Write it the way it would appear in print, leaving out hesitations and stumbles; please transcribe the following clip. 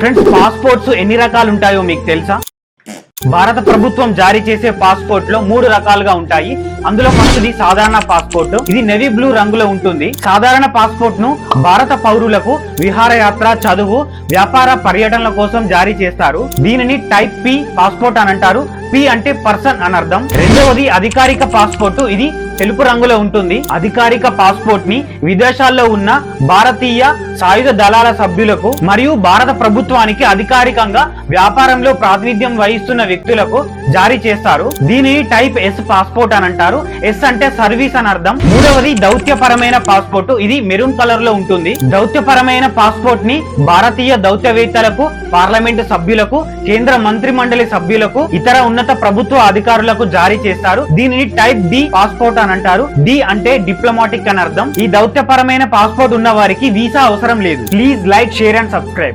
Friends, passports ఎన్ని రకాలు ఉంటాయో మీకు తెలుసా? భారత ప్రభుత్వం జారీ చేసే పాస్పోర్ట్ లో 3 రకాలుగా ఉంటాయి. అందులో ఫస్ట్ది సాధారణ పాస్పోర్ట్. ఇది నేవీ బ్లూ రంగులో ఉంటుంది. సాధారణ పాస్పోర్ట్ ను భారత పౌరులకు విహారయాత్ర, చదువు, వ్యాపార పర్యటనల కోసం జారీ చేస్తారు. దీనిని టైప్ పి పాస్పోర్ట్ అని అంటారు. పి అంటే పర్సన్ అని అర్థం. రెండవది అధికారిక పాస్పోర్ట్. ఇది తెలుపు రంగులో ఉంటుంది. అధికారిక పాస్పోర్ట్ ని విదేశాల్లో ఉన్న భారతీయ సాయుధ దళాల సభ్యులకు మరియు భారత ప్రభుత్వానికి అధికారికంగా వ్యాపారంలో ప్రాతినిధ్యం వహిస్తున్న వ్యక్తులకు జారీ చేస్తారు. దీనిని టైప్ ఎస్ పాస్పోర్ట్ అని అంటారు. ఎస్ అంటే సర్వీస్ అని అర్థం. మూడవది దౌత్యపరమైన పాస్పోర్ట్. ఇది మెరూన్ కలర్ లో ఉంటుంది. దౌత్యపరమైన పాస్పోర్ట్ ని భారతీయ దౌత్యవేత్తలకు, పార్లమెంటు సభ్యులకు, కేంద్ర మంత్రి మండలి సభ్యులకు, ఇతర ఉన్నత ప్రభుత్వ అధికారులకు జారీ చేస్తారు. దీనిని టైప్ డి పాస్పోర్ట్ అని అంటారు. డి అంటే డిప్లొమాటిక్ అని అర్థం. ఈ దౌత్యపరమైన పాస్పోర్ట్ ఉన్న వారికి వీసా అవసరం లేదు. Please like, share and subscribe.